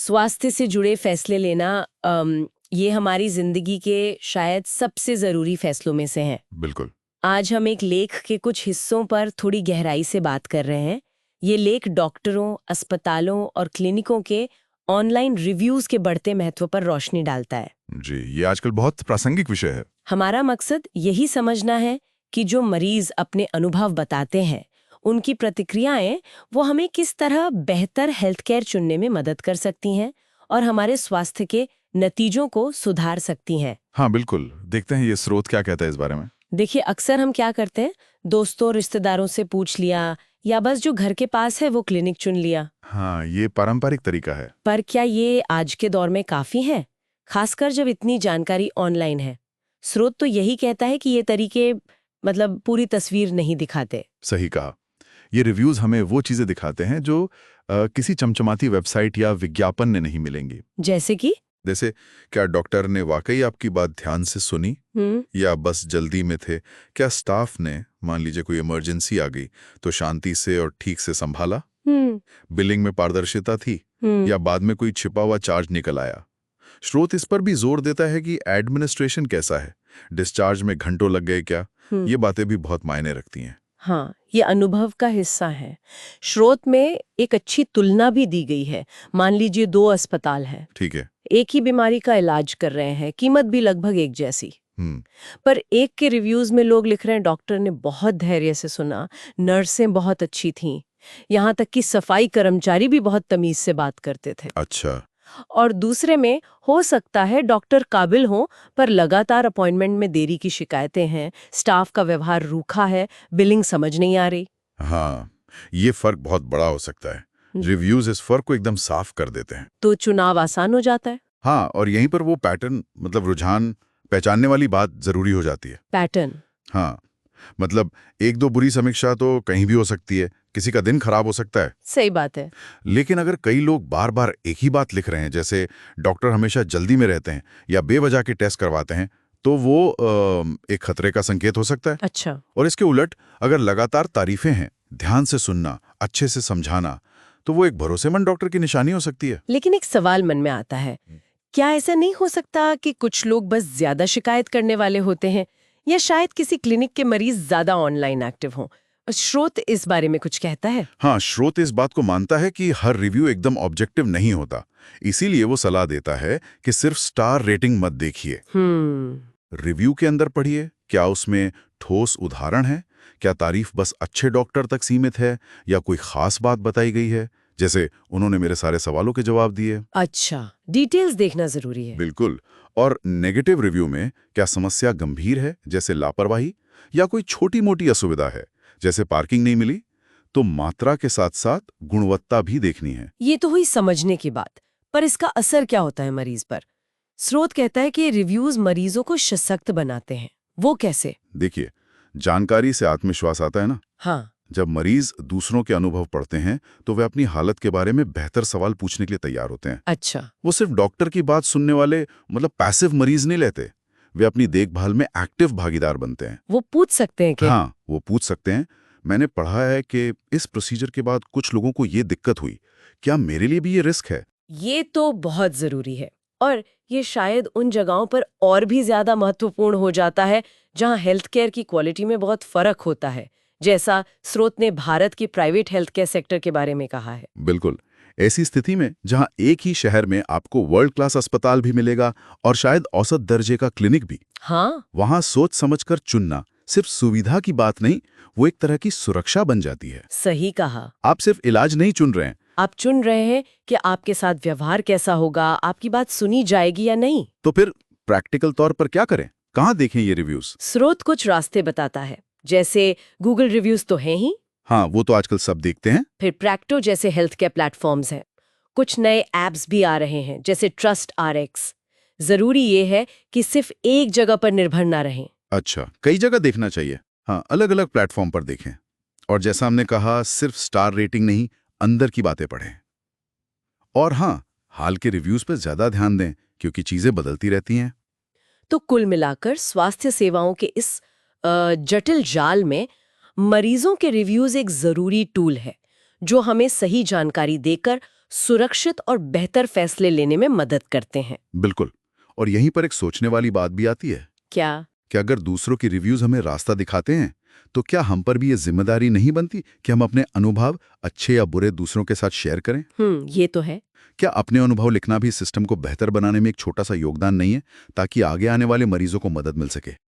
स्वास्थ्य से जुड़े फैसले लेना ये हमारी जिंदगी के शायद सबसे जरूरी फैसलों में से है। बिल्कुल। आज हम एक लेख के कुछ हिस्सों पर थोड़ी गहराई से बात कर रहे हैं। ये लेख डॉक्टरों, अस्पतालों और क्लिनिकों के ऑनलाइन रिव्यूज के बढ़ते महत्व पर रोशनी डालता है। जी, ये आजकल बहुत प्रासंगिक विषय है। हमारा मकसद यही समझना है कि जो मरीज अपने अनुभव बताते हैं, उनकी प्रतिक्रियाएं वो हमें किस तरह बेहतर हेल्थ केयर चुनने में मदद कर सकती हैं और हमारे स्वास्थ्य के नतीजों को सुधार सकती हैं। हाँ बिल्कुल, देखते हैं ये स्रोत क्या कहता है इस बारे में। देखिए, अक्सर हम क्या करते हैं, दोस्तों रिश्तेदारों से पूछ लिया या बस जो घर के पास है वो क्लिनिक चुन लिया। हाँ, ये पारंपरिक तरीका है। पर क्या ये आज के दौर में काफी है, खासकर जब इतनी जानकारी ऑनलाइन है? स्रोत तो यही कहता है कि ये तरीके पूरी तस्वीर नहीं दिखाते। सही कहा। ये रिव्यूज हमें वो चीजें दिखाते हैं जो किसी चमचमाती वेबसाइट या विज्ञापन ने नहीं मिलेंगी। जैसे क्या डॉक्टर ने वाकई आपकी बात ध्यान से सुनी या बस जल्दी में थे? क्या स्टाफ ने, मान लीजिए कोई इमरजेंसी आ गई, तो शांति से और ठीक से संभाला? बिलिंग में पारदर्शिता थी या बाद में कोई छिपा हुआ चार्ज निकल आया? स्रोत इस पर भी जोर देता है कि एडमिनिस्ट्रेशन कैसा है, डिस्चार्ज में घंटों लग गए क्या? ये बातें भी बहुत मायने रखती हैं। हाँ, ये अनुभव का हिस्सा है। स्रोत में एक अच्छी तुलना भी दी गई है। मान लीजिए 2 अस्पताल हैं, ठीक है, एक ही बीमारी का इलाज कर रहे हैं, कीमत भी लगभग एक जैसी। पर एक के रिव्यूज में लोग लिख रहे हैं डॉक्टर ने बहुत धैर्य से सुना, नर्सें बहुत अच्छी थीं, यहाँ तक कि सफाई कर्मचारी भी बहुत तमीज से बात करते थे। अच्छा। और दूसरे में हो सकता है डॉक्टर काबिल हो पर लगातार अपॉइंटमेंट में देरी की शिकायतें हैं, स्टाफ का व्यवहार रूखा है, बिलिंग समझ नहीं आ रही। हाँ, ये फर्क बहुत बड़ा हो सकता है। रिव्यूज इस फर्क को एकदम साफ कर देते हैं, तो चुनाव आसान हो जाता है। हाँ, और यहीं पर वो पैटर्न रुझान पहचानने वाली बात जरूरी हो जाती है। पैटर्न? हाँ, एक दो बुरी समीक्षा तो कहीं भी हो सकती है, किसी का दिन खराब हो सकता है। सही बात है। लेकिन अगर कई लोग बार बार एक ही बात लिख रहे हैं, जैसे डॉक्टर हमेशा जल्दी में रहते हैं या बेवजह के टेस्ट करवाते हैं, तो वो एक खतरे का संकेत हो सकता है। अच्छा। और इसके उलट अगर लगातार तारीफें हैं, ध्यान से सुनना, अच्छे से समझाना, तो वो एक भरोसेमंद डॉक्टर की निशानी हो सकती है। लेकिन एक सवाल मन में आता है, क्या ऐसा नहीं हो सकता कि कुछ लोग बस ज्यादा शिकायत करने वाले होते हैं, या शायद किसी क्लिनिक के मरीज ज्यादा ऑनलाइन एक्टिव हों? स्रोत इस बारे में कुछ कहता है? हाँ, स्रोत इस बात को मानता है कि हर रिव्यू एकदम ऑब्जेक्टिव नहीं होता, इसीलिए वो सलाह देता है कि सिर्फ स्टार रेटिंग मत देखिए। रिव्यू के अंदर पढ़िए, क्या उसमें ठोस उदाहरण है, क्या तारीफ बस अच्छे डॉक्टर तक सीमित है या कोई खास बात बताई गई है, जैसे उन्होंने मेरे सारे सवालों के जवाब दिए। अच्छा, डिटेल्स देखना जरूरी है। बिल्कुल। और नेगेटिव रिव्यू में क्या समस्या गंभीर है, जैसे लापरवाही, या कोई छोटी मोटी असुविधा है, जैसे पार्किंग नहीं मिली, तो मात्रा के साथ साथ गुणवत्ता भी देखनी है। ये तो हुई समझने की बात, पर इसका असर क्या होता है मरीज पर? स्रोत कहता है कि रिव्यूज मरीजों को सशक्त बनाते हैं। वो कैसे? देखिए, जानकारी से आत्मविश्वास आता है ना। हाँ। जब मरीज दूसरों के अनुभव पढ़ते हैं तो वे अपनी हालत के बारे में बेहतर सवाल पूछने के लिए तैयार होते हैं। अच्छा। वो सिर्फ डॉक्टर की बात सुनने वाले पैसिव मरीज नहीं लेते, वे अपनी देखभाल में एक्टिव भागीदार बनते हैं। वो पूछ सकते हैं क्या? हाँ, वो पूछ सकते हैं, मैंने पढ़ा है कि इस प्रोसीजर के बाद कुछ लोगों को ये दिक्कत हुई, क्या मेरे लिए भी ये रिस्क है? ये तो बहुत जरूरी है, और ये शायद उन जगहों पर और भी ज्यादा महत्वपूर्ण हो जाता है जहां हेल्थ केयर की क्वालिटी में बहुत फर्क होता है, जैसा स्रोत ने भारत की प्राइवेट हेल्थ केयर सेक्टर के बारे में कहा है। बिल्कुल। ऐसी स्थिति में जहां एक ही शहर में आपको वर्ल्ड क्लास अस्पताल भी मिलेगा और शायद औसत दर्जे का क्लिनिक भी, हाँ, वहां सोच समझकर चुनना सिर्फ सुविधा की बात नहीं, वो एक तरह की सुरक्षा बन जाती है। सही कहा। आप सिर्फ इलाज नहीं चुन रहे हैं, आप चुन रहे हैं कि आपके साथ व्यवहार कैसा होगा, आपकी बात सुनी जाएगी या नहीं। तो फिर प्रैक्टिकल तौर पर क्या करें, कहाँ देखें ये रिव्यूज? स्रोत कुछ रास्ते बताता है, जैसे गूगल रिव्यूज तो हैं ही। हाँ, वो तो आजकल सब देखते हैं। फिर प्रैक्टो जैसे हेल्थ केयर प्लेटफॉर्म्स हैं। कुछ नए एप्स भी आ रहे हैं, जैसे ट्रस्ट RX। जरूरी ये है कि सिर्फ एक जगह पर निर्भर ना रहें। अच्छा, कई जगह देखना चाहिए। हाँ, अलग अलग प्लेटफॉर्म पर देखें। और जैसा हमने कहा, सिर्फ स्टार रेटिंग नहीं, अंदर की बातें पढ़ें। और हाँ, हाल के रिव्यूज पर ज्यादा ध्यान दें, क्योंकि चीजें बदलती रहती हैं। तो कुल मिलाकर स्वास्थ्य सेवाओं के इस जटिल जाल में मरीजों के रिव्यूज एक जरूरी टूल है, जो हमें सही जानकारी देकर सुरक्षित और बेहतर फैसले लेने में मदद करते हैं। बिल्कुल। और यहीं पर एक सोचने वाली बात भी आती है। क्या? कि अगर दूसरों की रिव्यूज हमें रास्ता दिखाते हैं, तो क्या हम पर भी ये जिम्मेदारी नहीं बनती कि हम अपने अनुभव अच्छे या बुरे दूसरों के साथ शेयर करें? ये तो है। क्या अपने अनुभव लिखना भी सिस्टम को बेहतर बनाने में एक छोटा सा योगदान नहीं है, ताकि आगे आने वाले मरीजों को मदद मिल सके?